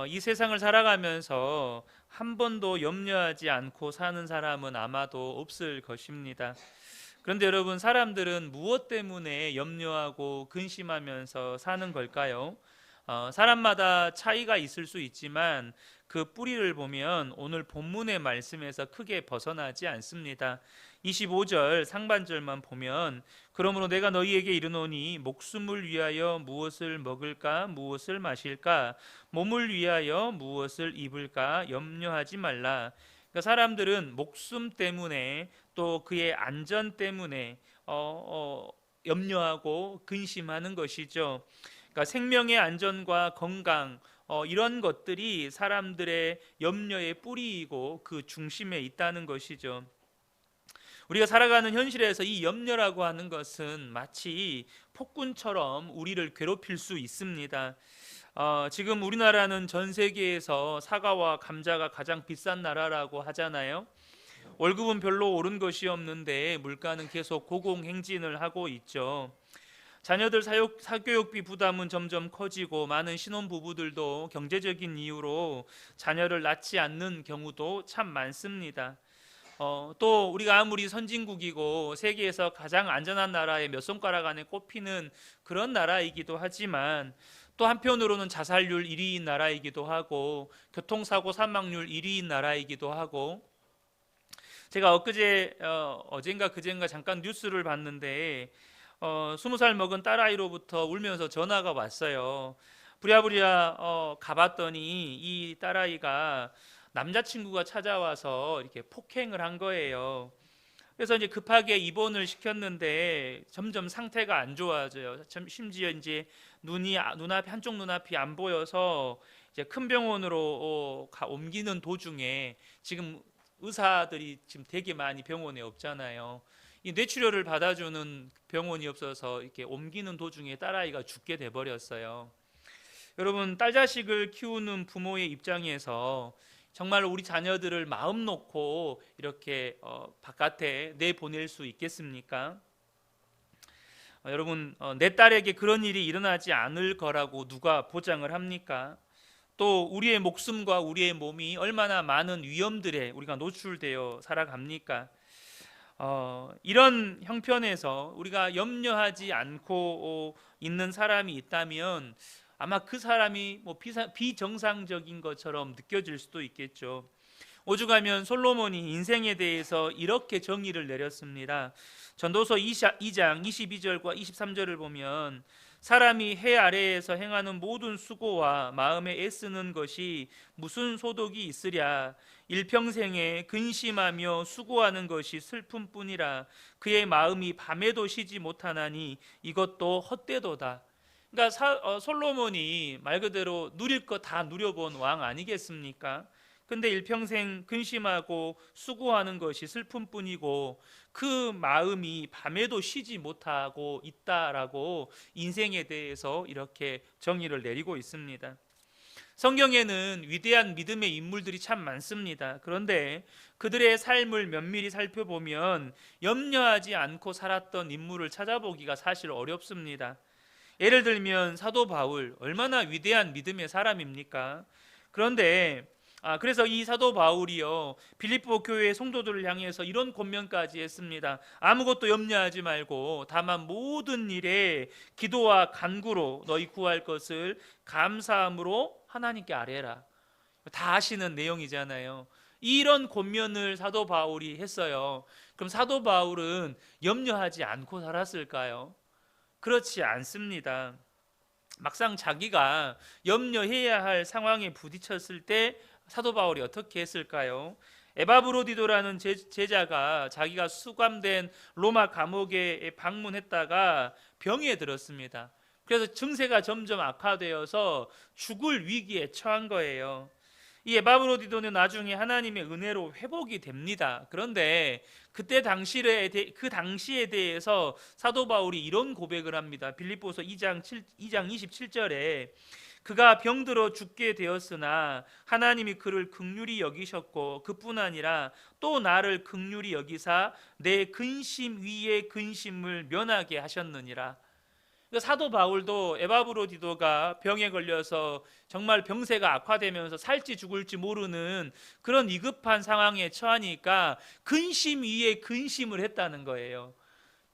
이 세상을 살아가면서 한 번도 염려하지 않고 사는 사람은 아마도 없을 것입니다. 그런데 여러분, 사람들은 무엇 때문에 염려하고 근심하면서 사는 걸까요? 사람마다 차이가 있을 수 있지만 그 뿌리를 보면 오늘 본문의 말씀에서 크게 벗어나지 않습니다. 25절 상반절만 보면 그러므로 내가 너희에게 이르노니 목숨을 위하여 무엇을 먹을까 무엇을 마실까 몸을 위하여 무엇을 입을까 염려하지 말라. 그러니까 사람들은 목숨 때문에 또 그의 안전 때문에 염려하고 근심하는 것이죠. 그러니까 생명의 안전과 건강 이런 것들이 사람들의 염려의 뿌리이고 그 중심에 있다는 것이죠. 우리가 살아가는 현실에서 이 염려라고 하는 것은 마치 폭군처럼 우리를 괴롭힐 수 있습니다. 지금 우리나라는 전 세계에서 사과와 감자가 가장 비싼 나라라고 하잖아요. 월급은 별로 오른 것이 없는데 물가는 계속 고공행진을 하고 있죠. 자녀들 사교육비 부담은 점점 커지고 많은 신혼부부들도 경제적인 이유로 자녀를 낳지 않는 경우도 참 많습니다. 또 우리가 아무리 선진국이고 세계에서 가장 안전한 나라에 몇 손가락 안에 꼽히는 그런 나라이기도 하지만 또 한편으로는 자살률 1위인 나라이기도 하고 교통사고 사망률 1위인 나라이기도 하고 제가 어젠가 그젠가 잠깐 뉴스를 봤는데 20살 먹은 딸아이로부터 울면서 전화가 왔어요. 부랴부랴 가봤더니 이 딸아이가 남자친구가 찾아와서 이렇게 폭행을 한 거예요. 그래서 이제 급하게 입원을 시켰는데 점점 상태가 안 좋아져요. 심지어 이제 눈앞 한쪽 눈앞이 안 보여서 이제 큰 병원으로 옮기는 도중에 지금 의사들이 지금 되게 많이 병원에 없잖아요. 이 뇌출혈을 받아주는 병원이 없어서 이렇게 옮기는 도중에 딸아이가 죽게 돼 버렸어요. 여러분, 딸 자식을 키우는 부모의 입장에서 정말 우리 자녀들을 마음 놓고 이렇게 바깥에 내보낼 수 있겠습니까? 여러분, 내 딸에게 그런 일이 일어나지 않을 거라고 누가 보장을 합니까? 또 우리의 목숨과 우리의 몸이 얼마나 많은 위험들에 우리가 노출되어 살아갑니까? 이런 형편에서 우리가 염려하지 않고 있는 사람이 있다면 아마 그 사람이 뭐 비정상적인 것처럼 느껴질 수도 있겠죠. 오죽하면 솔로몬이 인생에 대해서 이렇게 정의를 내렸습니다. 전도서 2장 22절과 23절을 보면 사람이 해 아래에서 행하는 모든 수고와 마음에 애쓰는 것이 무슨 소득이 있으랴. 일평생에 근심하며 수고하는 것이 슬픔뿐이라. 그의 마음이 밤에도 쉬지 못하나니 이것도 헛되도다. 그러니까 솔로몬이 말 그대로 누릴 거 다 누려본 왕 아니겠습니까? 근데 일평생 근심하고 수고하는 것이 슬픔뿐이고 그 마음이 밤에도 쉬지 못하고 있다라고 인생에 대해서 이렇게 정의를 내리고 있습니다. 성경에는 위대한 믿음의 인물들이 참 많습니다. 그런데 그들의 삶을 면밀히 살펴보면 염려하지 않고 살았던 인물을 찾아보기가 사실 어렵습니다. 예를 들면 사도 바울, 얼마나 위대한 믿음의 사람입니까? 그런데 그래서 이 사도 바울이요 빌립보 교회 성도들을 향해서 이런 권면까지 했습니다. 아무것도 염려하지 말고 다만 모든 일에 기도와 간구로 너희 구할 것을 감사함으로 하나님께 아뢰라. 다 아시는 내용이잖아요. 이런 권면을 사도 바울이 했어요. 그럼 사도 바울은 염려하지 않고 살았을까요? 그렇지 않습니다. 막상 자기가 염려해야 할 상황에 부딪혔을 때 사도 바울이 어떻게 했을까요? 에바브로디도라는 제자가 자기가 수감된 로마 감옥에 방문했다가 병에 들었습니다. 그래서 증세가 점점 악화되어서 죽을 위기에 처한 거예요. 이 에바브로디도는 나중에 하나님의 은혜로 회복이 됩니다. 그런데 그 당시에 대해서 사도 바울이 이런 고백을 합니다. 빌립보서 2장 27절에 그가 병들어 죽게 되었으나 하나님이 그를 긍휼히 여기셨고 그뿐 아니라 또 나를 긍휼히 여기사 내 근심 위에 근심을 면하게 하셨느니라. 그러니까 사도 바울도 에바브로디도가 병에 걸려서 정말 병세가 악화되면서 살지 죽을지 모르는 그런 위급한 상황에 처하니까 근심 위에 근심을 했다는 거예요.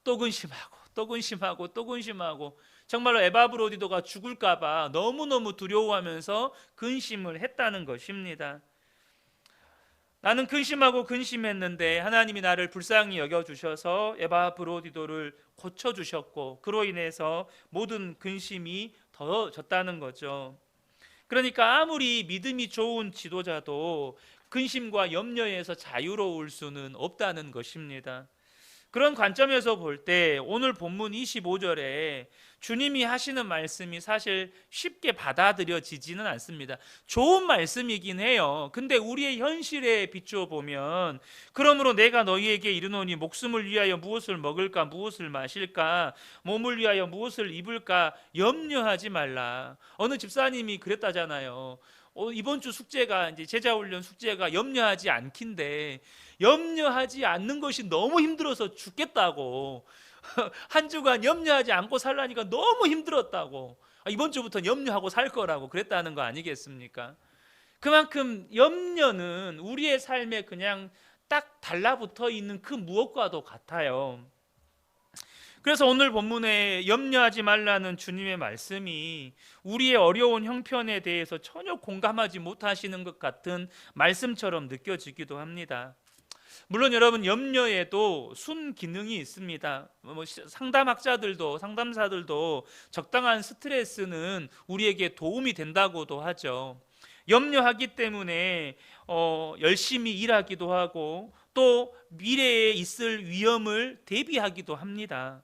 또 근심하고 또 근심하고 또 근심하고, 정말로 에바브로디도가 죽을까 봐 너무너무 두려워하면서 근심을 했다는 것입니다. 나는 근심하고 근심했는데 하나님이 나를 불쌍히 여겨주셔서 에바브로디도를 고쳐주셨고, 그로 인해서 모든 근심이 더졌다는 거죠. 그러니까 아무리 믿음이 좋은 지도자도 근심과 염려에서 자유로울 수는 없다는 것입니다. 그런 관점에서 볼 때 오늘 본문 25절에 주님이 하시는 말씀이 사실 쉽게 받아들여지지는 않습니다. 좋은 말씀이긴 해요. 근데 우리의 현실에 비추어 보면, 그러므로 내가 너희에게 이르노니 목숨을 위하여 무엇을 먹을까 무엇을 마실까, 몸을 위하여 무엇을 입을까 염려하지 말라. 어느 집사님이 그랬다잖아요. 이번 주 숙제가, 이제 제자훈련 숙제가 염려하지 않긴데, 염려하지 않는 것이 너무 힘들어서 죽겠다고 한 주간 염려하지 않고 살라니까 너무 힘들었다고, 이번 주부터는 염려하고 살 거라고 그랬다는 거 아니겠습니까? 그만큼 염려는 우리의 삶에 그냥 딱 달라붙어 있는 그 무엇과도 같아요. 그래서 오늘 본문에 염려하지 말라는 주님의 말씀이 우리의 어려운 형편에 대해서 전혀 공감하지 못하시는 것 같은 말씀처럼 느껴지기도 합니다. 물론 여러분, 염려에도 순기능이 있습니다. 상담사들도 적당한 스트레스는 우리에게 도움이 된다고도 하죠. 염려하기 때문에 열심히 일하기도 하고, 또 미래에 있을 위험을 대비하기도 합니다.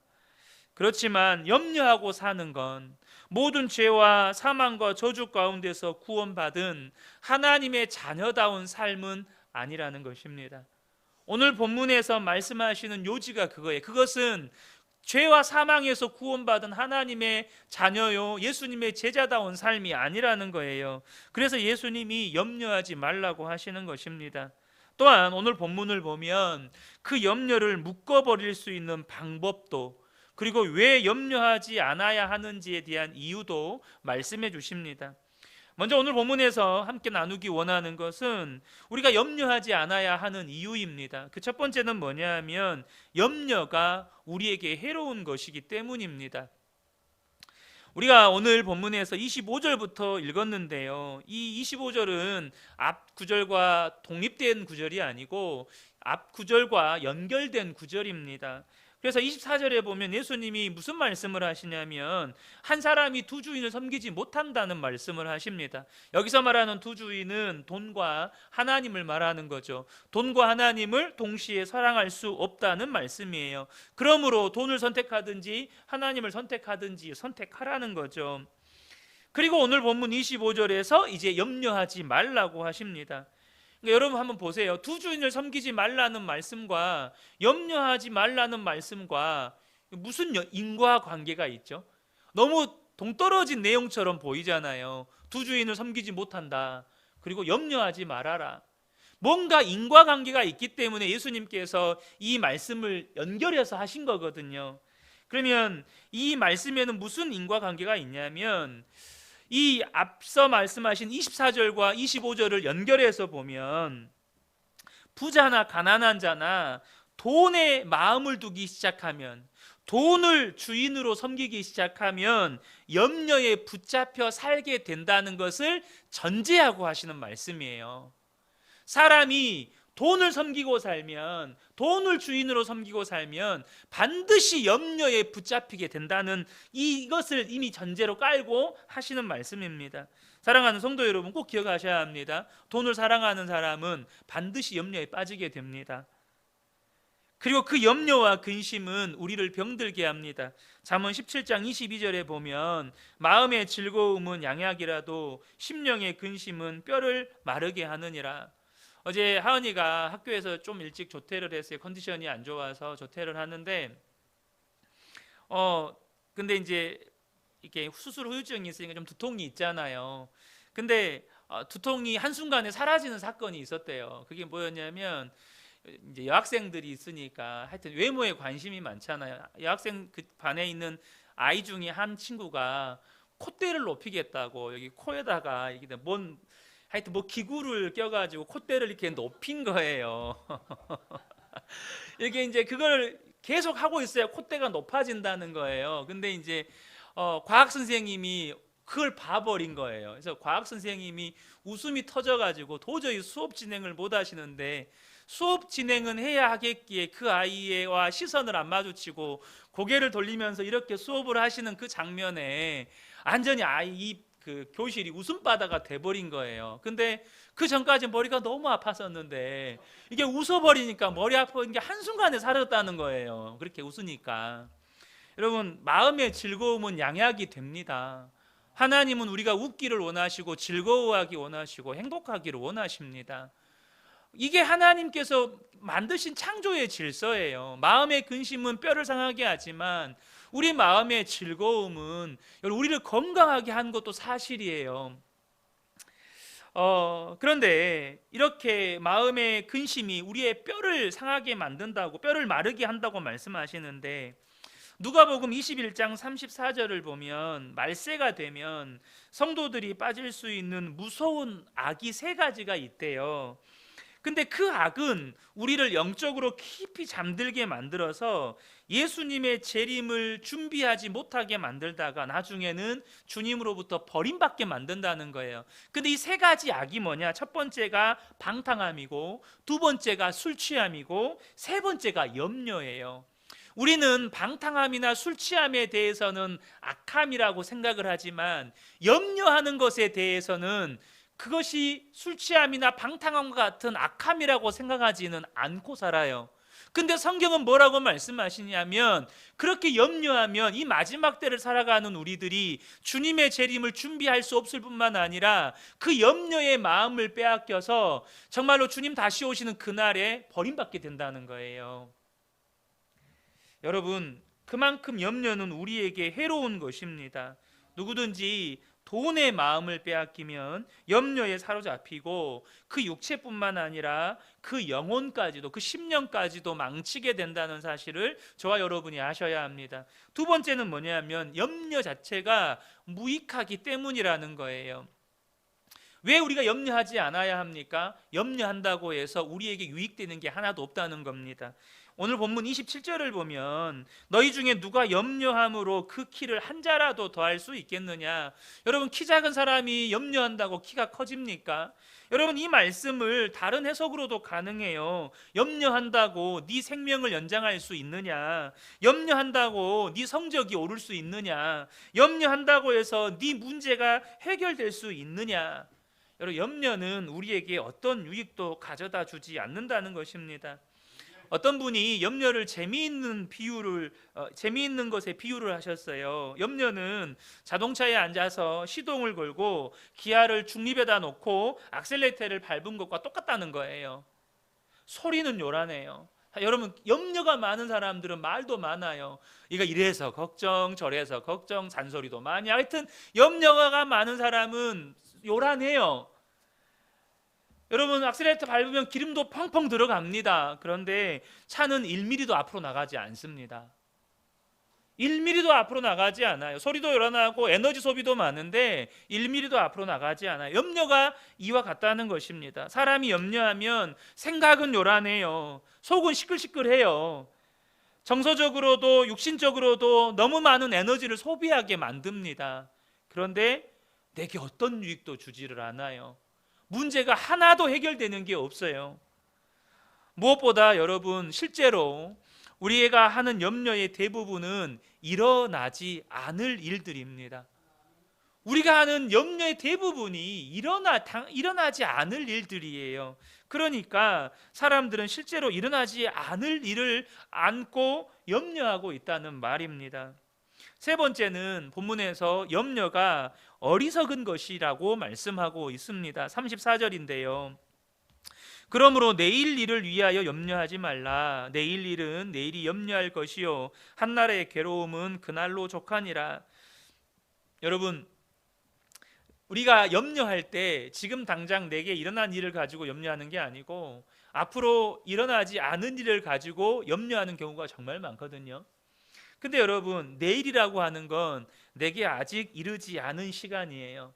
그렇지만 염려하고 사는 건 모든 죄와 사망과 저주 가운데서 구원받은 하나님의 자녀다운 삶은 아니라는 것입니다. 오늘 본문에서 말씀하시는 요지가 그거예요. 그것은 죄와 사망에서 구원받은 하나님의 자녀요, 예수님의 제자다운 삶이 아니라는 거예요. 그래서 예수님이 염려하지 말라고 하시는 것입니다. 또한 오늘 본문을 보면 그 염려를 묶어버릴 수 있는 방법도, 그리고 왜 염려하지 않아야 하는지에 대한 이유도 말씀해 주십니다. 먼저 오늘 본문에서 함께 나누기 원하는 것은 우리가 염려하지 않아야 하는 이유입니다. 그 첫 번째는 뭐냐 하면 염려가 우리에게 해로운 것이기 때문입니다. 우리가 오늘 본문에서 25절부터 읽었는데요, 이 25절은 앞 구절과 독립된 구절이 아니고 앞 구절과 연결된 구절입니다. 그래서 24절에 보면 예수님이 무슨 말씀을 하시냐면, 한 사람이 두 주인을 섬기지 못한다는 말씀을 하십니다. 여기서 말하는 두 주인은 돈과 하나님을 말하는 거죠. 돈과 하나님을 동시에 사랑할 수 없다는 말씀이에요. 그러므로 돈을 선택하든지 하나님을 선택하든지 선택하라는 거죠. 그리고 오늘 본문 25절에서 이제 염려하지 말라고 하십니다. 그러니까 여러분 한번 보세요. 두 주인을 섬기지 말라는 말씀과 염려하지 말라는 말씀과 무슨 인과관계가 있죠? 너무 동떨어진 내용처럼 보이잖아요. 두 주인을 섬기지 못한다, 그리고 염려하지 말아라. 뭔가 인과관계가 있기 때문에 예수님께서 이 말씀을 연결해서 하신 거거든요. 그러면 이 말씀에는 무슨 인과관계가 있냐면, 이 앞서 말씀하신 24절과 25절을 연결해서 보면 부자나 가난한 자나 돈에 마음을 두기 시작하면, 돈을 주인으로 섬기기 시작하면 염려에 붙잡혀 살게 된다는 것을 전제하고 하시는 말씀이에요. 사람이 돈을 섬기고 살면, 돈을 주인으로 섬기고 살면 반드시 염려에 붙잡히게 된다는 이것을 이미 전제로 깔고 하시는 말씀입니다. 사랑하는 성도 여러분, 꼭 기억하셔야 합니다. 돈을 사랑하는 사람은 반드시 염려에 빠지게 됩니다. 그리고 그 염려와 근심은 우리를 병들게 합니다. 잠언 17장 22절에 보면 마음의 즐거움은 양약이라도 심령의 근심은 뼈를 마르게 하느니라. 어제 하은이가 학교에서 좀 일찍 조퇴를 했어요. 컨디션이 안 좋아서 조퇴를 하는데, 근데 이제 이렇게 수술 후유증이 있으니까 좀 두통이 있잖아요. 근데 두통이 한순간에 사라지는 사건이 있었대요. 그게 뭐였냐면, 이제 여학생들이 있으니까 하여튼 외모에 관심이 많잖아요. 여학생 그 반에 있는 아이 중에 한 친구가 콧대를 높이겠다고 여기 코에다가 이게 하여튼 뭐 기구를 껴가지고 콧대를 이렇게 높인 거예요. 이게 이제 그걸 계속 하고 있어야 콧대가 높아진다는 거예요. 근데 이제 과학 선생님이 그걸 봐버린 거예요. 그래서 과학 선생님이 웃음이 터져가지고 도저히 수업 진행을 못 하시는데, 수업 진행은 해야 하겠기에 그 아이와 시선을 안 마주치고 고개를 돌리면서 이렇게 수업을 하시는 그 장면에 완전히 그 교실이 웃음바다가 돼버린 거예요. 근데 그 전까지 머리가 너무 아팠었는데 이게 웃어버리니까 머리 아픈 게 한순간에 사라졌다는 거예요. 그렇게 웃으니까. 여러분, 마음의 즐거움은 양약이 됩니다. 하나님은 우리가 웃기를 원하시고 즐거워하기 원하시고 행복하기를 원하십니다. 이게 하나님께서 만드신 창조의 질서예요. 마음의 근심은 뼈를 상하게 하지만 우리 마음의 즐거움은 우리를 건강하게 하는 것도 사실이에요. 그런데 이렇게 마음의 근심이 우리의 뼈를 상하게 만든다고, 뼈를 마르게 한다고 말씀하시는데, 누가복음 21장 34절을 보면 말세가 되면 성도들이 빠질 수 있는 무서운 악이 세 가지가 있대요. 근데 그 악은 우리를 영적으로 깊이 잠들게 만들어서 예수님의 재림을 준비하지 못하게 만들다가 나중에는 주님으로부터 버림받게 만든다는 거예요. 근데 이 세 가지 악이 뭐냐? 첫 번째가 방탕함이고, 두 번째가 술 취함이고, 세 번째가 염려예요. 우리는 방탕함이나 술 취함에 대해서는 악함이라고 생각을 하지만 염려하는 것에 대해서는 그것이 술 취함이나 방탕함과 같은 악함이라고 생각하지는 않고 살아요. 근데 성경은 뭐라고 말씀하시냐면, 그렇게 염려하면 이 마지막 때를 살아가는 우리들이 주님의 재림을 준비할 수 없을 뿐만 아니라 그 염려의 마음을 빼앗겨서 정말로 주님 다시 오시는 그날에 버림받게 된다는 거예요. 여러분, 그만큼 염려는 우리에게 해로운 것입니다. 누구든지 돈의 마음을 빼앗기면 염려에 사로잡히고 그 육체뿐만 아니라 그 영혼까지도, 그 심령까지도 망치게 된다는 사실을 저와 여러분이 아셔야 합니다. 두 번째는 뭐냐면 염려 자체가 무익하기 때문이라는 거예요. 왜 우리가 염려하지 않아야 합니까? 염려한다고 해서 우리에게 유익되는 게 하나도 없다는 겁니다. 오늘 본문 27절을 보면 너희 중에 누가 염려함으로 그 키를 한 자라도 더할 수 있겠느냐? 여러분, 키 작은 사람이 염려한다고 키가 커집니까? 여러분, 이 말씀을 다른 해석으로도 가능해요. 염려한다고 네 생명을 연장할 수 있느냐? 염려한다고 네 성적이 오를 수 있느냐? 염려한다고 해서 네 문제가 해결될 수 있느냐? 여러분, 염려는 우리에게 어떤 유익도 가져다 주지 않는다는 것입니다. 어떤 분이 염려를 재미있는 것에 비유를 하셨어요. 염려는 자동차에 앉아서 시동을 걸고 기아를 중립에다 놓고 악셀레이터를 밟은 것과 똑같다는 거예요. 소리는 요란해요. 여러분, 염려가 많은 사람들은 말도 많아요. 이거 이래서 걱정 저래서 걱정, 잔소리도 많이. 하여튼 염려가 많은 사람은 요란해요. 여러분, 악셀레이터 밟으면 기름도 펑펑 들어갑니다. 그런데 차는 1mm도 앞으로 나가지 않습니다. 1mm도 앞으로 나가지 않아요. 소리도 요란하고 에너지 소비도 많은데 1mm도 앞으로 나가지 않아요. 염려가 이와 같다는 것입니다. 사람이 염려하면 생각은 요란해요. 속은 시끌시끌해요. 정서적으로도 육신적으로도 너무 많은 에너지를 소비하게 만듭니다. 그런데 내게 어떤 유익도 주지를 않아요. 문제가 하나도 해결되는 게 없어요. 무엇보다 여러분, 실제로 우리가 하는 염려의 대부분은 일어나지 않을 일들입니다. 우리가 하는 염려의 대부분이 일어나지 않을 일들이에요. 그러니까 사람들은 실제로 일어나지 않을 일을 안고 염려하고 있다는 말입니다. 세 번째는 본문에서 염려가 어리석은 것이라고 말씀하고 있습니다. 34절인데요. 그러므로 내일 일을 위하여 염려하지 말라. 내일 일은 내일이 염려할 것이요 한날의 괴로움은 그날로 족하니라. 여러분, 우리가 염려할 때 지금 당장 내게 일어난 일을 가지고 염려하는 게 아니고 앞으로 일어나지 않은 일을 가지고 염려하는 경우가 정말 많거든요. 근데 여러분, 내일이라고 하는 건 내게 아직 이르지 않은 시간이에요.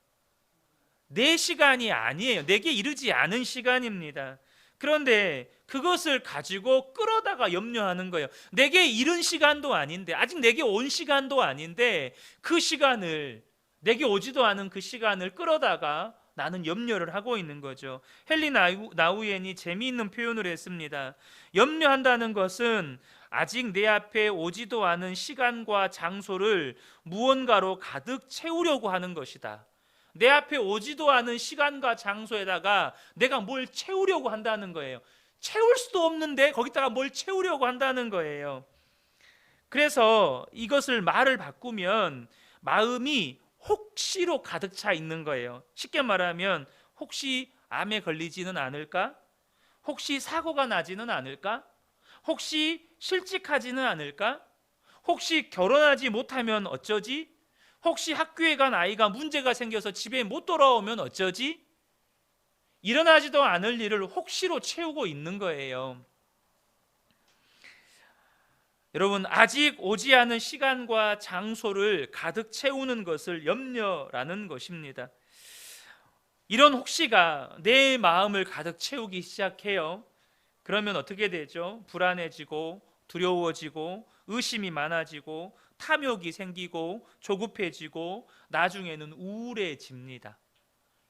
내 시간이 아니에요. 내게 이르지 않은 시간입니다. 그런데 그것을 가지고 끌어다가 염려하는 거예요. 내게 이른 시간도 아닌데, 아직 내게 온 시간도 아닌데, 그 시간을, 내게 오지도 않은 그 시간을 끌어다가 나는 염려를 하고 있는 거죠. 헨리 나우엔이 재미있는 표현을 했습니다. 염려한다는 것은 아직 내 앞에 오지도 않은 시간과 장소를 무언가로 가득 채우려고 하는 것이다. 내 앞에 오지도 않은 시간과 장소에다가 내가 뭘 채우려고 한다는 거예요. 채울 수도 없는데 거기다가 뭘 채우려고 한다는 거예요. 그래서 이것을 말을 바꾸면 마음이 혹시로 가득 차 있는 거예요. 쉽게 말하면 혹시 암에 걸리지는 않을까? 혹시 사고가 나지는 않을까? 혹시 실직하지는 않을까? 혹시 결혼하지 못하면 어쩌지? 혹시 학교에 간 아이가 문제가 생겨서 집에 못 돌아오면 어쩌지? 일어나지도 않을 일을 혹시로 채우고 있는 거예요. 여러분, 아직 오지 않은 시간과 장소를 가득 채우는 것을 염려라는 것입니다. 이런 혹시가 내 마음을 가득 채우기 시작해요. 그러면 어떻게 되죠? 불안해지고 두려워지고 의심이 많아지고 탐욕이 생기고 조급해지고 나중에는 우울해집니다.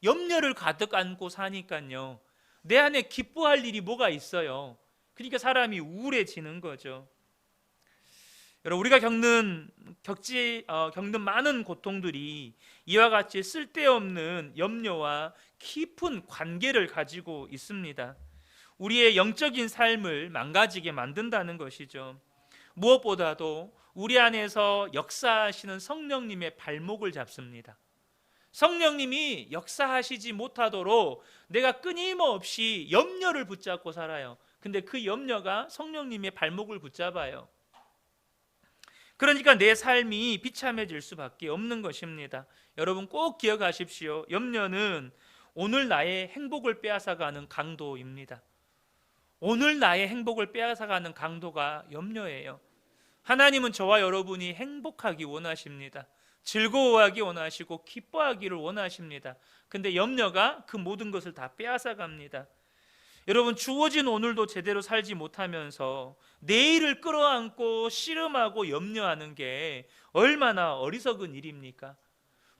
염려를 가득 안고 사니까요, 내 안에 기뻐할 일이 뭐가 있어요? 그러니까 사람이 우울해지는 거죠. 여러분, 우리가 겪는 많은 고통들이 이와 같이 쓸데없는 염려와 깊은 관계를 가지고 있습니다. 우리의 영적인 삶을 망가지게 만든다는 것이죠. 무엇보다도 우리 안에서 역사하시는 성령님의 발목을 잡습니다. 성령님이 역사하시지 못하도록 내가 끊임없이 염려를 붙잡고 살아요. 근데 그 염려가 성령님의 발목을 붙잡아요. 그러니까 내 삶이 비참해질 수밖에 없는 것입니다. 여러분, 꼭 기억하십시오. 염려는 오늘 나의 행복을 빼앗아가는 강도입니다. 오늘 나의 행복을 빼앗아가는 강도가 염려예요. 하나님은 저와 여러분이 행복하기 원하십니다. 즐거워하기 원하시고 기뻐하기를 원하십니다. 근데 염려가 그 모든 것을 다 빼앗아갑니다. 여러분, 주어진 오늘도 제대로 살지 못하면서 내일을 끌어안고 씨름하고 염려하는 게 얼마나 어리석은 일입니까?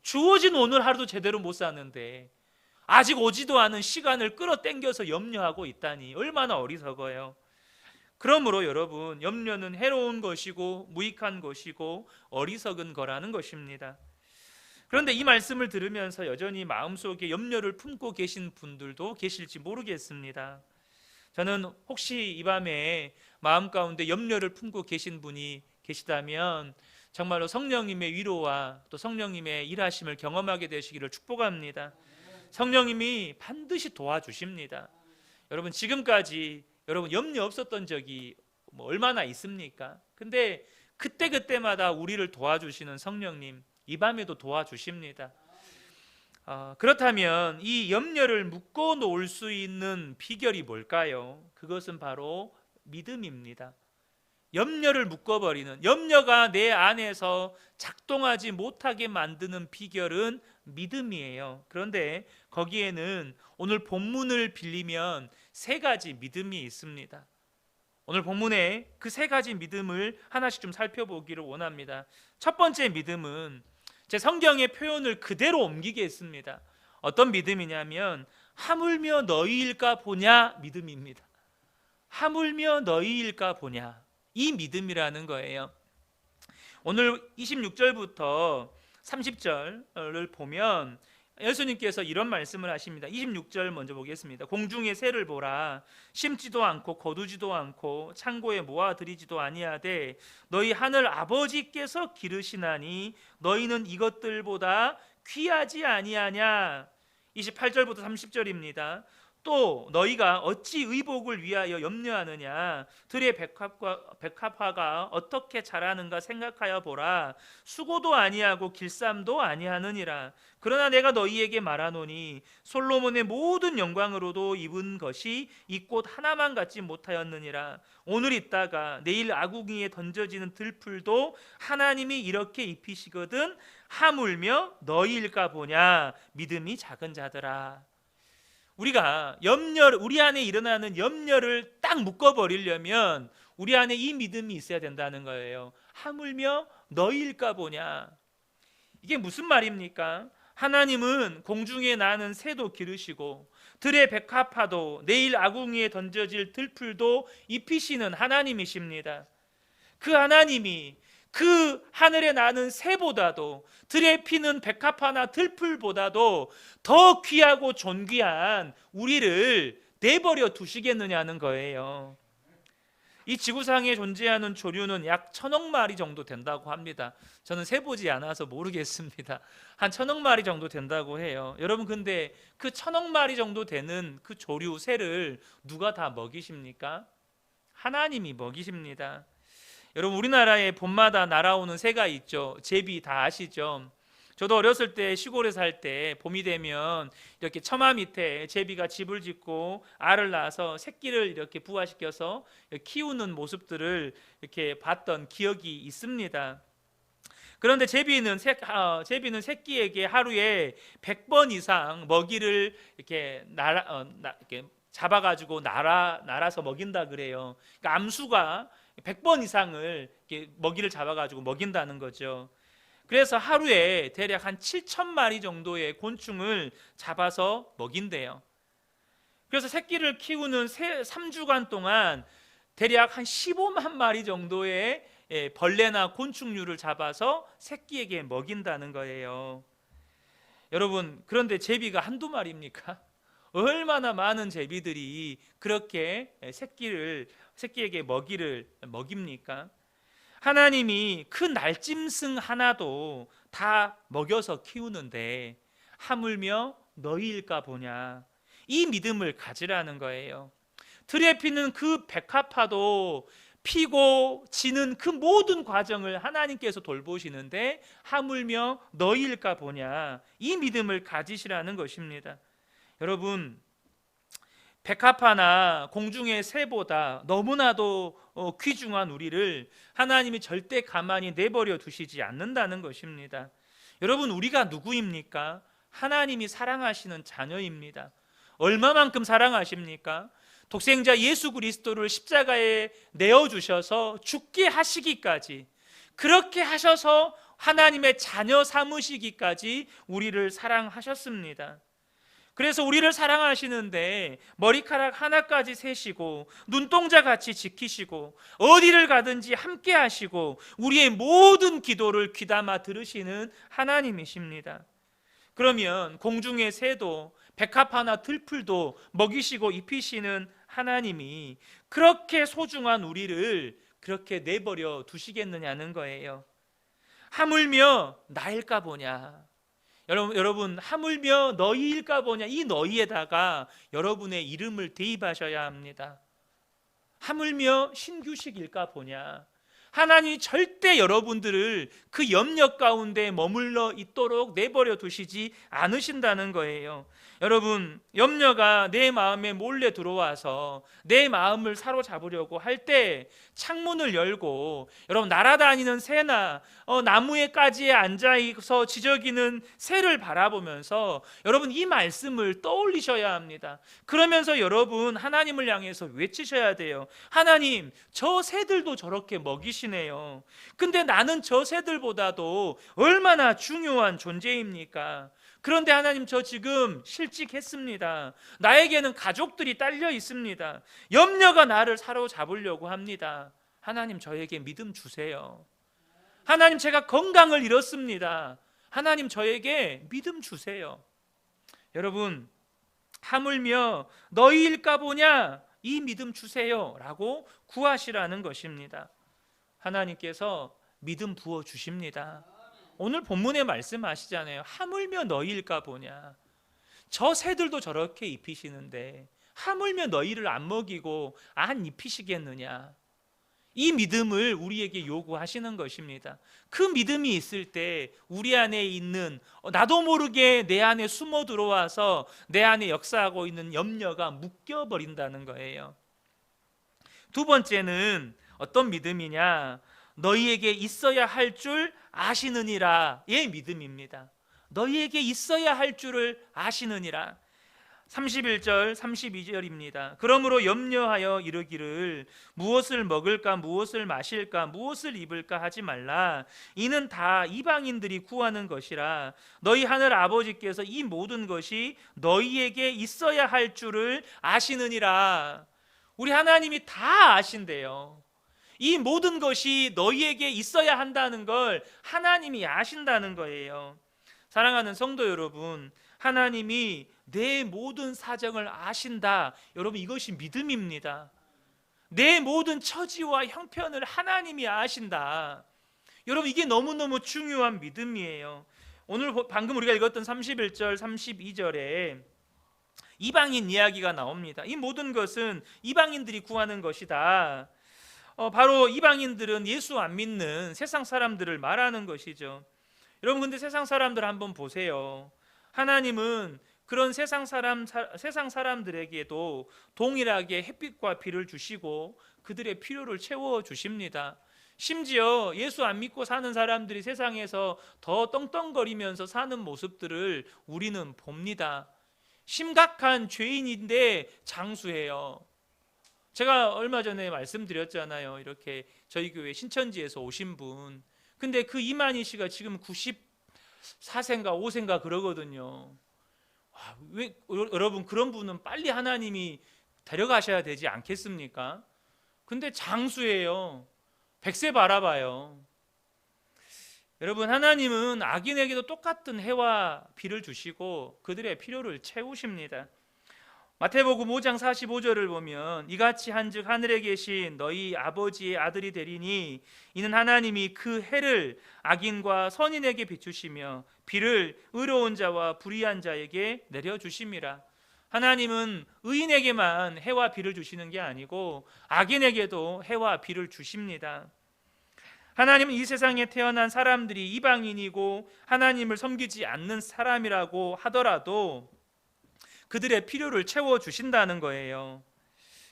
주어진 오늘 하루도 제대로 못 사는데 아직 오지도 않은 시간을 끌어당겨서 염려하고 있다니 얼마나 어리석어요. 그러므로 여러분, 염려는 해로운 것이고 무익한 것이고 어리석은 거라는 것입니다. 그런데 이 말씀을 들으면서 여전히 마음속에 염려를 품고 계신 분들도 계실지 모르겠습니다. 저는 혹시 이 밤에 마음 가운데 염려를 품고 계신 분이 계시다면 정말로 성령님의 위로와 또 성령님의 일하심을 경험하게 되시기를 축복합니다. 성령님이 반드시 도와주십니다. 여러분, 지금까지 여러분 염려 없었던 적이 얼마나 있습니까? 근데 그때마다 우리를 도와주시는 성령님, 이 밤에도 도와주십니다. 그렇다면 이 염려를 묶어 놓을 수 있는 비결이 뭘까요? 그것은 바로 믿음입니다. 염려를 묶어버리는, 염려가 내 안에서 작동하지 못하게 만드는 비결은 믿음이에요. 그런데 거기에는 오늘 본문을 빌리면 세 가지 믿음이 있습니다. 오늘 본문에 그 세 가지 믿음을 하나씩 좀 살펴보기를 원합니다. 첫 번째 믿음은 제 성경의 표현을 그대로 옮기겠습니다. 어떤 믿음이냐면 하물며 너희일까 보냐 믿음입니다. 하물며 너희일까 보냐, 이 믿음이라는 거예요. 오늘 26절부터 30절을 보면 예수님께서 이런 말씀을 하십니다. 26절 먼저 보겠습니다. 공중의 새를 보라. 심지도 않고 거두지도 않고 창고에 모아들이지도 아니하되 너희 하늘 아버지께서 기르시나니 너희는 이것들보다 귀하지 아니하냐. 28절부터 30절입니다. 또 너희가 어찌 의복을 위하여 염려하느냐? 들의 백합화가 어떻게 자라는가 생각하여 보라. 수고도 아니하고 길쌈도 아니하느니라. 그러나 내가 너희에게 말하노니 솔로몬의 모든 영광으로도 입은 것이 이 꽃 하나만 갖지 못하였느니라. 오늘 있다가 내일 아궁이에 던져지는 들풀도 하나님이 이렇게 입히시거든 하물며 너희일까 보냐? 믿음이 작은 자들아. 우리가 우리 안에 일어나는 염려를 딱 묶어버리려면 우리 안에 이 믿음이 있어야 된다는 거예요. 하물며 너희일까 보냐. 이게 무슨 말입니까? 하나님은 공중에 나는 새도 기르시고 들의 백합화도 내일 아궁이에 던져질 들풀도 입히시는 하나님이십니다. 그 하나님이 그 하늘에 나는 새보다도 들에 피는 백합화나 들풀보다도 더 귀하고 존귀한 우리를 내버려 두시겠느냐는 거예요. 이 지구상에 존재하는 조류는 약 1000억 마리 정도 된다고 합니다. 저는 세보지 않아서 모르겠습니다. 한 1000억 마리 정도 된다고 해요. 여러분, 근데 그 1000억 마리 정도 되는 그 조류 새를 누가 다 먹이십니까? 하나님이 먹이십니다. 여러분, 우리나라에 봄마다 날아오는 새가 있죠. 제비 다 아시죠? 저도 어렸을 때 시골에 살 때 봄이 되면 이렇게 처마 밑에 제비가 집을 짓고 알을 낳아서 새끼를 이렇게 부화시켜서 키우는 모습들을 이렇게 봤던 기억이 있습니다. 그런데 제비는 새끼에게 하루에 100번 이상 먹이를 이렇게 이렇게 잡아가지고 날아서 먹인다 그래요. 그러니까 암수가 100번 이상을 이렇게 먹이를 잡아가지고 먹인다는 거죠. 그래서 하루에 대략 한 7,000마리 정도의 곤충을 잡아서 먹인대요. 그래서 새끼를 키우는 3주간 동안 대략 한 15만 마리 정도의 벌레나 곤충류를 잡아서 새끼에게 먹인다는 거예요. 여러분, 그런데 제비가 한두 마리입니까? 얼마나 많은 제비들이 그렇게 새끼에게 먹이를 먹입니까? 하나님이 그 날짐승 하나도 다 먹여서 키우는데 하물며 너희일까 보냐. 이 믿음을 가지라는 거예요. 들에 피는 그 백합화도 피고 지는 그 모든 과정을 하나님께서 돌보시는데 하물며 너희일까 보냐. 이 믿음을 가지시라는 것입니다. 여러분, 백합화나 공중의 새보다 너무나도 귀중한 우리를 하나님이 절대 가만히 내버려 두시지 않는다는 것입니다. 여러분, 우리가 누구입니까? 하나님이 사랑하시는 자녀입니다. 얼마만큼 사랑하십니까? 독생자 예수 그리스도를 십자가에 내어주셔서 죽게 하시기까지, 그렇게 하셔서 하나님의 자녀 삼으시기까지 우리를 사랑하셨습니다. 그래서 우리를 사랑하시는데 머리카락 하나까지 세시고 눈동자같이 지키시고 어디를 가든지 함께 하시고 우리의 모든 기도를 귀담아 들으시는 하나님이십니다. 그러면 공중의 새도 백합화나 들풀도 먹이시고 입히시는 하나님이 그렇게 소중한 우리를 그렇게 내버려 두시겠느냐는 거예요. 하물며 나일까 보냐. 여러분, 하물며 너희일까 보냐. 이 너희에다가 여러분의 이름을 대입하셔야 합니다. 하물며 신규식일까 보냐. 하나님이 절대 여러분들을 그 염려 가운데 머물러 있도록 내버려 두시지 않으신다는 거예요. 여러분, 염려가 내 마음에 몰래 들어와서 내 마음을 사로잡으려고 할 때 창문을 열고 여러분, 날아다니는 새나 나무에 가지에 앉아서 지저귀는 새를 바라보면서 여러분, 이 말씀을 떠올리셔야 합니다. 그러면서 여러분, 하나님을 향해서 외치셔야 돼요. 하나님, 저 새들도 저렇게 먹이시네요. 근데 나는 저 새들보다도 얼마나 중요한 존재입니까? 그런데 하나님, 저 지금 실직했습니다. 나에게는 가족들이 딸려 있습니다. 염려가 나를 사로잡으려고 합니다. 하나님, 저에게 믿음 주세요. 하나님, 제가 건강을 잃었습니다. 하나님, 저에게 믿음 주세요. 여러분, 하물며 너희일까 보냐, 이 믿음 주세요 라고 구하시라는 것입니다. 하나님께서 믿음 부어주십니다. 오늘 본문에 말씀하시잖아요. 하물며 너희일까 보냐. 저 새들도 저렇게 입히시는데 하물며 너희를 안 먹이고 안 입히시겠느냐. 이 믿음을 우리에게 요구하시는 것입니다. 그 믿음이 있을 때 우리 안에 있는 나도 모르게 내 안에 숨어 들어와서 내 안에 역사하고 있는 염려가 묶여버린다는 거예요. 두 번째는 어떤 믿음이냐? 너희에게 있어야 할 줄 아시느니라의 믿음입니다. 너희에게 있어야 할 줄을 아시느니라. 31절 32절입니다. 그러므로 염려하여 이르기를 무엇을 먹을까 무엇을 마실까 무엇을 입을까 하지 말라. 이는 다 이방인들이 구하는 것이라. 너희 하늘 아버지께서 이 모든 것이 너희에게 있어야 할 줄을 아시느니라. 우리 하나님이 다 아신대요. 이 모든 것이 너희에게 있어야 한다는 걸 하나님이 아신다는 거예요. 사랑하는 성도 여러분, 하나님이 내 모든 사정을 아신다. 여러분, 이것이 믿음입니다. 내 모든 처지와 형편을 하나님이 아신다. 여러분, 이게 너무너무 중요한 믿음이에요. 오늘 방금 우리가 읽었던 31절 32절에 이방인 이야기가 나옵니다. 이 모든 것은 이방인들이 구하는 것이다. 바로 이방인들은 예수 안 믿는 세상 사람들을 말하는 것이죠. 여러분, 근데 세상 사람들 한번 보세요. 하나님은 그런 세상 사람들에게도 동일하게 햇빛과 비를 주시고 그들의 필요를 채워 주십니다. 심지어 예수 안 믿고 사는 사람들이 세상에서 더 떵떵거리면서 사는 모습들을 우리는 봅니다. 심각한 죄인인데 장수해요. 제가 얼마 전에 말씀드렸잖아요. 이렇게 저희 교회 신천지에서 오신 분. 근데 그 이만희 씨가 지금 94세인가 5세인가 그러거든요. 왜 여러분, 그런 분은 빨리 하나님이 데려가셔야 되지 않겠습니까? 근데 장수예요. 100세 바라봐요. 여러분, 하나님은 악인에게도 똑같은 해와 비를 주시고 그들의 필요를 채우십니다. 마태복음 5장 45절을 보면 이같이 한즉 하늘에 계신 너희 아버지의 아들이 되리니 이는 하나님이 그 해를 악인과 선인에게 비추시며 비를 의로운 자와 불의한 자에게 내려주심이라. 하나님은 의인에게만 해와 비를 주시는 게 아니고 악인에게도 해와 비를 주십니다. 하나님은 이 세상에 태어난 사람들이 이방인이고 하나님을 섬기지 않는 사람이라고 하더라도 그들의 필요를 채워주신다는 거예요.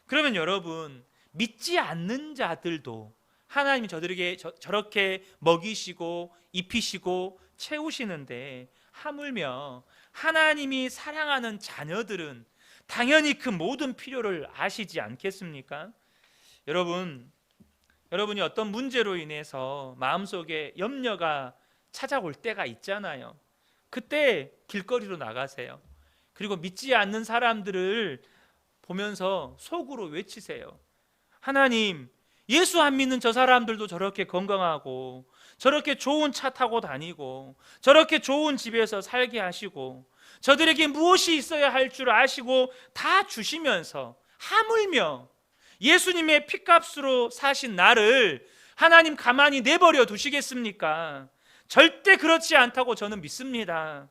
그러면 여러분, 믿지 않는 자들도 하나님이 저들에게 저렇게 먹이시고 입히시고 채우시는데 하물며 하나님이 사랑하는 자녀들은 당연히 그 모든 필요를 아시지 않겠습니까? 여러분이 어떤 문제로 인해서 마음속에 염려가 찾아올 때가 있잖아요. 그때 길거리로 나가세요. 그리고 믿지 않는 사람들을 보면서 속으로 외치세요. 하나님, 예수 안 믿는 저 사람들도 저렇게 건강하고 저렇게 좋은 차 타고 다니고 저렇게 좋은 집에서 살게 하시고 저들에게 무엇이 있어야 할 줄 아시고 다 주시면서 하물며 예수님의 피값으로 사신 나를 하나님 가만히 내버려 두시겠습니까? 절대 그렇지 않다고 저는 믿습니다.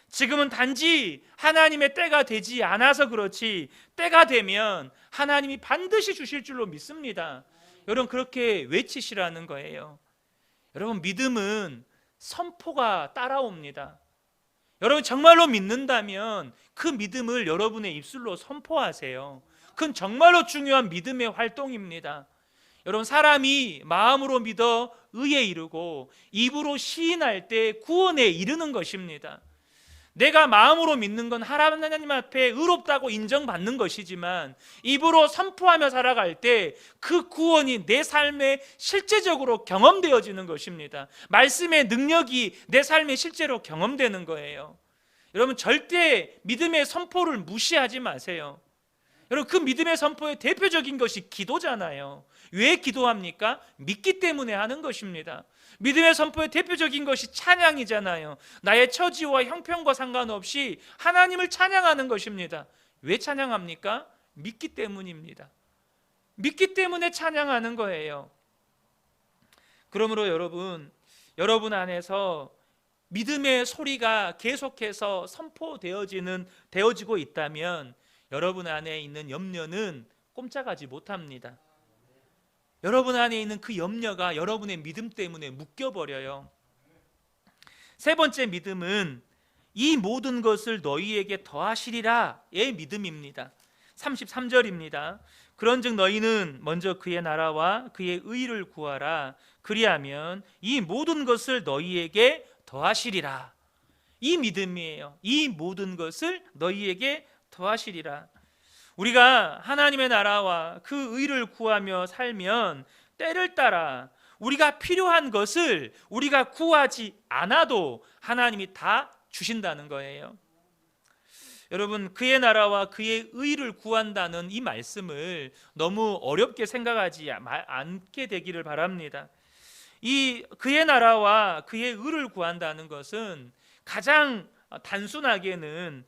지금은 단지 하나님의 때가 되지 않아서 그렇지 때가 되면 하나님이 반드시 주실 줄로 믿습니다. 여러분, 그렇게 외치시라는 거예요. 여러분, 믿음은 선포가 따라옵니다. 여러분, 정말로 믿는다면 그 믿음을 여러분의 입술로 선포하세요. 그건 정말로 중요한 믿음의 활동입니다. 여러분, 사람이 마음으로 믿어 의에 이르고 입으로 시인할 때 구원에 이르는 것입니다. 내가 마음으로 믿는 건 하나님 앞에 의롭다고 인정받는 것이지만 입으로 선포하며 살아갈 때 그 구원이 내 삶에 실제적으로 경험되어지는 것입니다. 말씀의 능력이 내 삶에 실제로 경험되는 거예요. 여러분, 절대 믿음의 선포를 무시하지 마세요. 여러분, 그 믿음의 선포의 대표적인 것이 기도잖아요. 왜 기도합니까? 믿기 때문에 하는 것입니다. 믿음의 선포의 대표적인 것이 찬양이잖아요. 나의 처지와 형편과 상관없이 하나님을 찬양하는 것입니다. 왜 찬양합니까? 믿기 때문입니다. 믿기 때문에 찬양하는 거예요. 그러므로 여러분 안에서 믿음의 소리가 계속해서 되어지고 있다면 여러분 안에 있는 염려는 꼼짝하지 못합니다. 여러분 안에 있는 그 염려가 여러분의 믿음 때문에 묶여버려요. 세 번째 믿음은 이 모든 것을 너희에게 더하시리라의 믿음입니다. 33절입니다. 그런즉 너희는 먼저 그의 나라와 그의 의를 구하라. 그리하면 이 모든 것을 너희에게 더하시리라. 이 믿음이에요. 이 모든 것을 너희에게 더하시리라. 우리가 하나님의 나라와 그 의를 구하며 살면 때를 따라 우리가 필요한 것을 우리가 구하지 않아도 하나님이 다 주신다는 거예요. 여러분, 그의 나라와 그의 의를 구한다는 이 말씀을 너무 어렵게 생각하지 않게 되기를 바랍니다. 이 그의 나라와 그의 의를 구한다는 것은 가장 단순하게는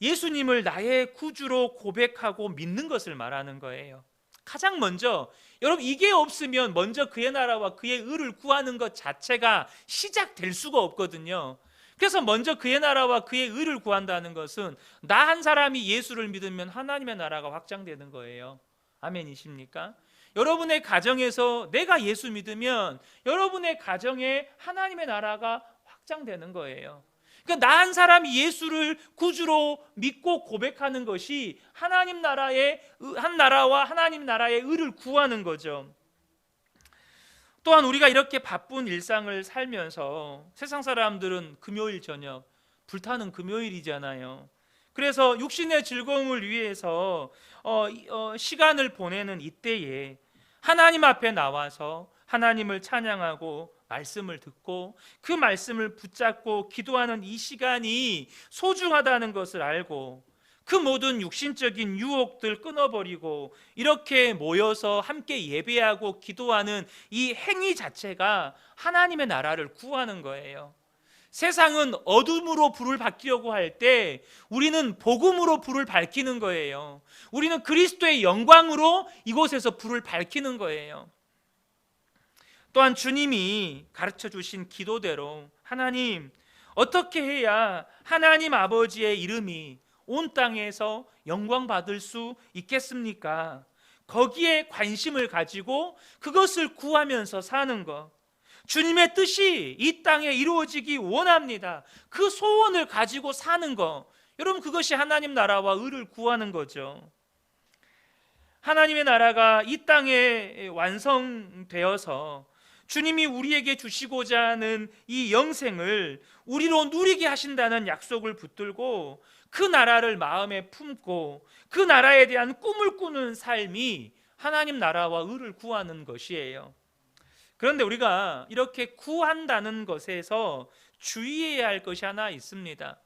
예수님을 나의 구주로 고백하고 믿는 것을 말하는 거예요. 가장 먼저 여러분, 이게 없으면 먼저 그의 나라와 그의 의를 구하는 것 자체가 시작될 수가 없거든요. 그래서 먼저 그의 나라와 그의 의를 구한다는 것은 나 한 사람이 예수를 믿으면 하나님의 나라가 확장되는 거예요. 아멘이십니까? 여러분의 가정에서 내가 예수 믿으면 여러분의 가정에 하나님의 나라가 확장되는 거예요. 그러니까 나 한 사람이 예수를 구주로 믿고 고백하는 것이 하나님 나라의 한 나라와 하나님 나라의 의를 구하는 거죠. 또한 우리가 이렇게 바쁜 일상을 살면서 세상 사람들은 금요일 저녁, 불타는 금요일이잖아요. 그래서 육신의 즐거움을 위해서 시간을 보내는 이때에 하나님 앞에 나와서 하나님을 찬양하고 말씀을 듣고 그 말씀을 붙잡고 기도하는 이 시간이 소중하다는 것을 알고 그 모든 육신적인 유혹들 끊어버리고 이렇게 모여서 함께 예배하고 기도하는 이 행위 자체가 하나님의 나라를 구하는 거예요. 세상은 어둠으로 불을 밝히려고 할 때 우리는 복음으로 불을 밝히는 거예요. 우리는 그리스도의 영광으로 이곳에서 불을 밝히는 거예요. 또한 주님이 가르쳐 주신 기도대로 하나님, 어떻게 해야 하나님 아버지의 이름이 온 땅에서 영광 받을 수 있겠습니까? 거기에 관심을 가지고 그것을 구하면서 사는 것, 주님의 뜻이 이 땅에 이루어지기 원합니다. 그 소원을 가지고 사는 것, 여러분, 그것이 하나님 나라와 의를 구하는 거죠. 하나님의 나라가 이 땅에 완성되어서 주님이 우리에게 주시고자 하는 이 영생을 우리로 누리게 하신다는 약속을 붙들고 그 나라를 마음에 품고 그 나라에 대한 꿈을 꾸는 삶이 하나님 나라와 의를 구하는 것이에요. 그런데 우리가 이렇게 구한다는 것에서 주의해야 할 것이 하나 있습니다.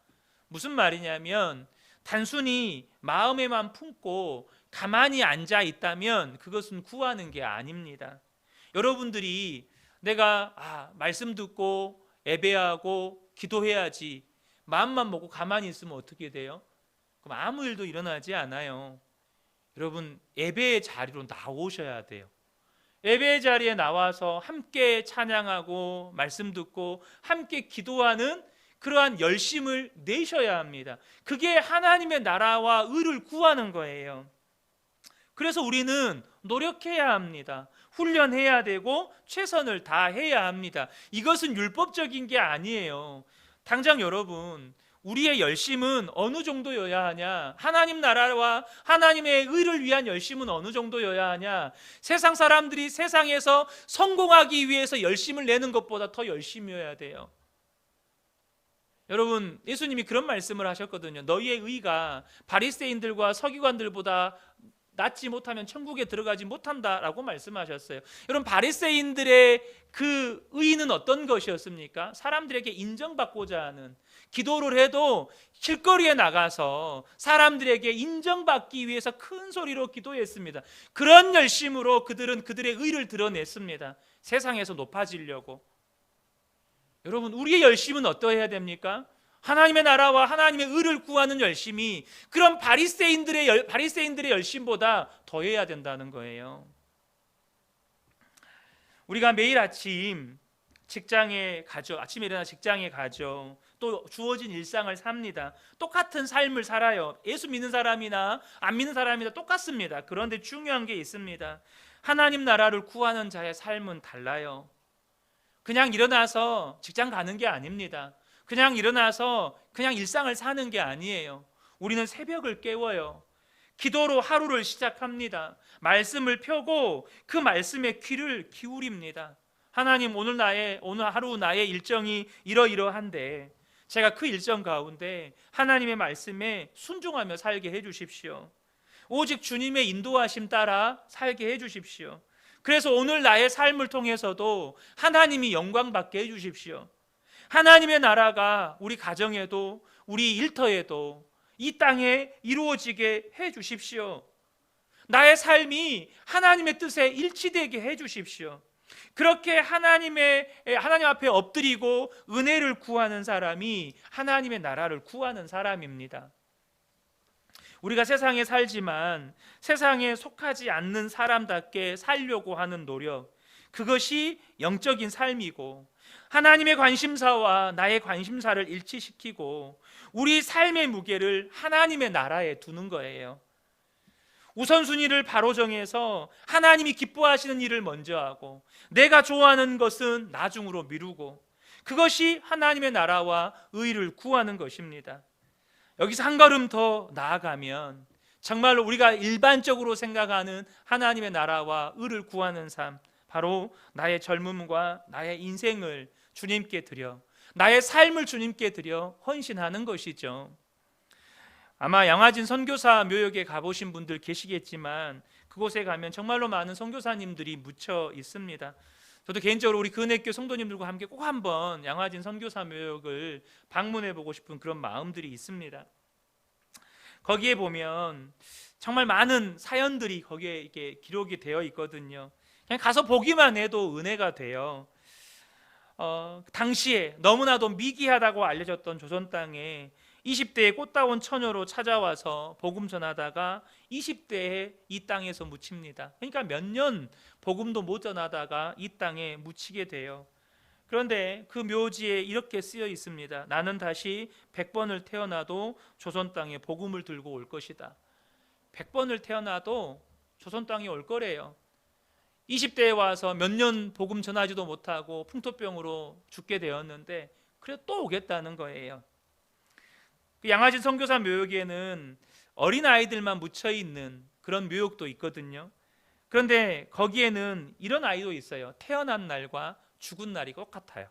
무슨 말이냐면 단순히 마음에만 품고 가만히 앉아 있다면 그것은 구하는 게 아닙니다. 여러분들이 내가 말씀 듣고 예배하고 기도해야지 마음만 먹고 가만히 있으면 어떻게 돼요? 그럼 아무 일도 일어나지 않아요. 여러분, 예배의 자리로 나오셔야 돼요. 예배의 자리에 나와서 함께 찬양하고 말씀 듣고 함께 기도하는 그러한 열심을 내셔야 합니다. 그게 하나님의 나라와 의를 구하는 거예요. 그래서 우리는 노력해야 합니다. 훈련해야 되고 최선을 다해야 합니다. 이것은 율법적인 게 아니에요. 당장 여러분, 우리의 열심은 어느 정도여야 하냐? 하나님 나라와 하나님의 의를 위한 열심은 어느 정도여야 하냐? 세상 사람들이 세상에서 성공하기 위해서 열심을 내는 것보다 더 열심히여야 돼요. 여러분, 예수님이 그런 말씀을 하셨거든요. 너희의 의가 바리새인들과 서기관들보다 낫지 못하면 천국에 들어가지 못한다라고 말씀하셨어요. 여러분, 바리새인들의 그 의는 어떤 것이었습니까? 사람들에게 인정받고자 하는, 기도를 해도 길거리에 나가서 사람들에게 인정받기 위해서 큰 소리로 기도했습니다. 그런 열심으로 그들은 그들의 의를 드러냈습니다. 세상에서 높아지려고. 여러분, 우리의 열심은 어떠해야 됩니까? 하나님의 나라와 하나님의 의를 구하는 열심이 그런 바리새인들의 열심보다 더해야 된다는 거예요. 우리가 매일 아침 직장에 가죠. 아침에 일어나 직장에 가죠. 또 주어진 일상을 삽니다. 똑같은 삶을 살아요. 예수 믿는 사람이나 안 믿는 사람이나 똑같습니다. 그런데 중요한 게 있습니다. 하나님 나라를 구하는 자의 삶은 달라요. 그냥 일어나서 직장 가는 게 아닙니다. 그냥 일어나서 그냥 일상을 사는 게 아니에요. 우리는 새벽을 깨워요. 기도로 하루를 시작합니다. 말씀을 펴고 그 말씀에 귀를 기울입니다. 하나님, 오늘 하루 나의 일정이 이러이러한데 제가 그 일정 가운데 하나님의 말씀에 순종하며 살게 해주십시오. 오직 주님의 인도하심 따라 살게 해주십시오. 그래서 오늘 나의 삶을 통해서도 하나님이 영광 받게 해주십시오. 하나님의 나라가 우리 가정에도 우리 일터에도 이 땅에 이루어지게 해주십시오. 나의 삶이 하나님의 뜻에 일치되게 해주십시오. 그렇게 하나님 앞에 엎드리고 은혜를 구하는 사람이 하나님의 나라를 구하는 사람입니다. 우리가 세상에 살지만 세상에 속하지 않는 사람답게 살려고 하는 노력, 그것이 영적인 삶이고 하나님의 관심사와 나의 관심사를 일치시키고 우리 삶의 무게를 하나님의 나라에 두는 거예요. 우선순위를 바로 정해서 하나님이 기뻐하시는 일을 먼저 하고 내가 좋아하는 것은 나중으로 미루고, 그것이 하나님의 나라와 의를 구하는 것입니다. 여기서 한 걸음 더 나아가면 정말로 우리가 일반적으로 생각하는 하나님의 나라와 의를 구하는 삶, 바로 나의 젊음과 나의 인생을 주님께 드려, 나의 삶을 주님께 드려 헌신하는 것이죠. 아마 양화진 선교사 묘역에 가보신 분들 계시겠지만 그곳에 가면 정말로 많은 선교사님들이 묻혀 있습니다. 저도 개인적으로 우리 근혜교 성도님들과 함께 꼭 한번 양화진 선교사 묘역을 방문해 보고 싶은 그런 마음들이 있습니다. 거기에 보면 정말 많은 사연들이 거기에 이렇게 기록이 되어 있거든요. 그냥 가서 보기만 해도 은혜가 돼요. 당시에 너무나도 미기하다고 알려졌던 조선 땅에 20대의 꽃다운 처녀로 찾아와서 복음 전하다가 20대에 이 땅에서 묻힙니다. 그러니까 몇 년 복음도 못 전하다가 이 땅에 묻히게 돼요. 그런데 그 묘지에 이렇게 쓰여 있습니다. 나는 다시 100번을 태어나도 조선 땅에 복음을 들고 올 것이다. 100번을 태어나도 조선 땅에 올 거래요. 20대에 와서 몇 년 복음 전하지도 못하고 풍토병으로 죽게 되었는데 그래 또 오겠다는 거예요. 그 양화진 선교사 묘역에는 어린아이들만 묻혀있는 그런 묘역도 있거든요. 그런데 거기에는 이런 아이도 있어요. 태어난 날과 죽은 날이 똑같아요.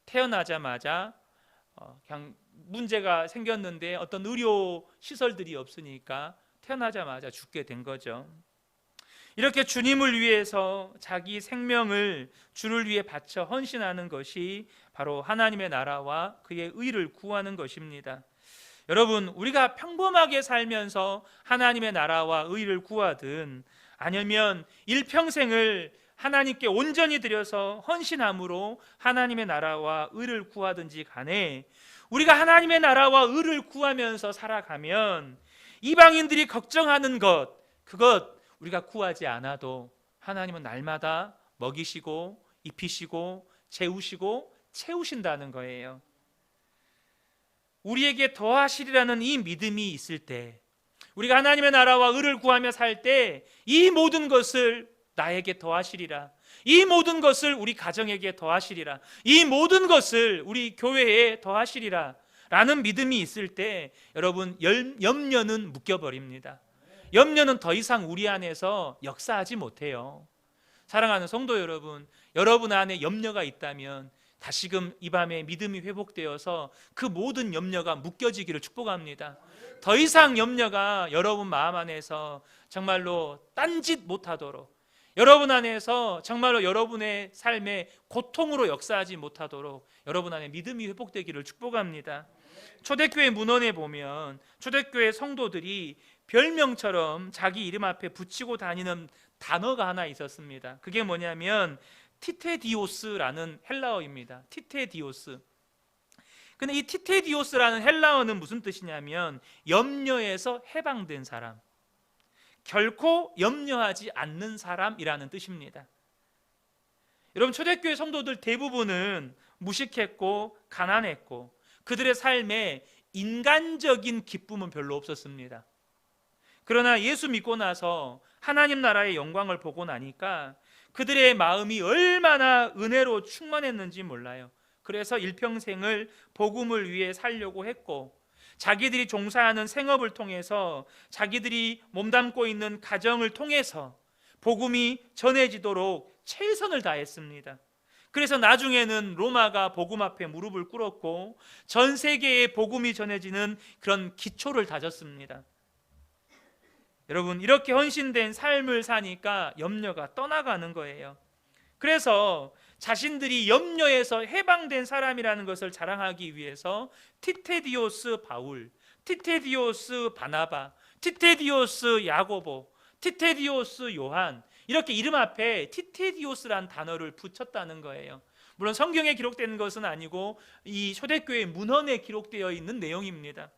태어나자마자 그냥 문제가 생겼는데 어떤 의료 시설들이 없으니까 태어나자마자 죽게 된 거죠. 이렇게 주님을 위해서 자기 생명을 주를 위해 바쳐 헌신하는 것이 바로 하나님의 나라와 그의 의를 구하는 것입니다. 여러분, 우리가 평범하게 살면서 하나님의 나라와 의를 구하든 아니면 일평생을 하나님께 온전히 드려서 헌신함으로 하나님의 나라와 의를 구하든지 간에 우리가 하나님의 나라와 의를 구하면서 살아가면 이방인들이 걱정하는 그것 우리가 구하지 않아도 하나님은 날마다 먹이시고 입히시고 재우시고 채우신다는 거예요. 우리에게 더하시리라는 이 믿음이 있을 때, 우리가 하나님의 나라와 의를 구하며 살 때 이 모든 것을 나에게 더하시리라, 이 모든 것을 우리 가정에게 더하시리라, 이 모든 것을 우리 교회에 더하시리라 라는 믿음이 있을 때 여러분, 염려는 묶여버립니다. 염려는 더 이상 우리 안에서 역사하지 못해요. 사랑하는 성도 여러분, 여러분 안에 염려가 있다면 다시금 이 밤에 믿음이 회복되어서 그 모든 염려가 묶여지기를 축복합니다. 더 이상 염려가 여러분 마음 안에서 정말로 딴짓 못하도록, 여러분 안에서 정말로 여러분의 삶에 고통으로 역사하지 못하도록 여러분 안에 믿음이 회복되기를 축복합니다. 초대교회 문헌에 보면 초대교회 성도들이 별명처럼 자기 이름 앞에 붙이고 다니는 단어가 하나 있었습니다. 그게 뭐냐면 티테디오스라는 헬라어입니다. 티테디오스. 근데 이 티테디오스라는 헬라어는 무슨 뜻이냐면 염려에서 해방된 사람, 결코 염려하지 않는 사람이라는 뜻입니다. 여러분, 초대교회 성도들 대부분은 무식했고 가난했고 그들의 삶에 인간적인 기쁨은 별로 없었습니다. 그러나 예수 믿고 나서 하나님 나라의 영광을 보고 나니까 그들의 마음이 얼마나 은혜로 충만했는지 몰라요. 그래서 일평생을 복음을 위해 살려고 했고, 자기들이 종사하는 생업을 통해서, 자기들이 몸담고 있는 가정을 통해서 복음이 전해지도록 최선을 다했습니다. 그래서 나중에는 로마가 복음 앞에 무릎을 꿇었고 전 세계에 복음이 전해지는 그런 기초를 다졌습니다. 여러분, 이렇게 헌신된 삶을 사니까 염려가 떠나가는 거예요. 그래서 자신들이 염려에서 해방된 사람이라는 것을 자랑하기 위해서 티테디오스 바울, 티테디오스 바나바, 티테디오스 야고보, 티테디오스 요한, 이렇게 이름 앞에 티테디오스란 단어를 붙였다는 거예요. 물론 성경에 기록된 것은 아니고 이 초대교회 문헌에 기록되어 있는 내용입니다.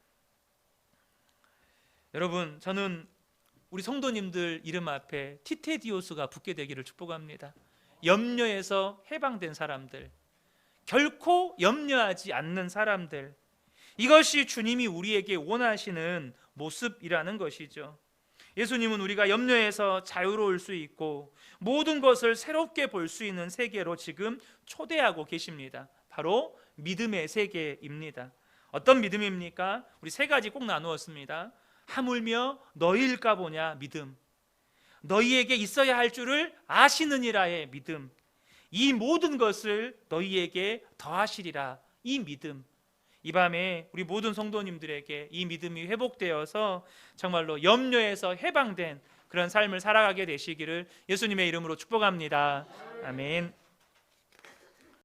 여러분, 저는 우리 성도님들 이름 앞에 티테디오스가 붙게 되기를 축복합니다. 염려에서 해방된 사람들, 결코 염려하지 않는 사람들, 이것이 주님이 우리에게 원하시는 모습이라는 것이죠. 예수님은 우리가 염려에서 자유로울 수 있고 모든 것을 새롭게 볼 수 있는 세계로 지금 초대하고 계십니다. 바로 믿음의 세계입니다. 어떤 믿음입니까? 우리 세 가지 꼭 나누었습니다. 하물며 너희일까 보냐 믿음, 너희에게 있어야 할 줄을 아시느니라의 믿음, 이 모든 것을 너희에게 더하시리라 이 믿음. 이 밤에 우리 모든 성도님들에게 이 믿음이 회복되어서 정말로 염려에서 해방된 그런 삶을 살아가게 되시기를 예수님의 이름으로 축복합니다. 아멘.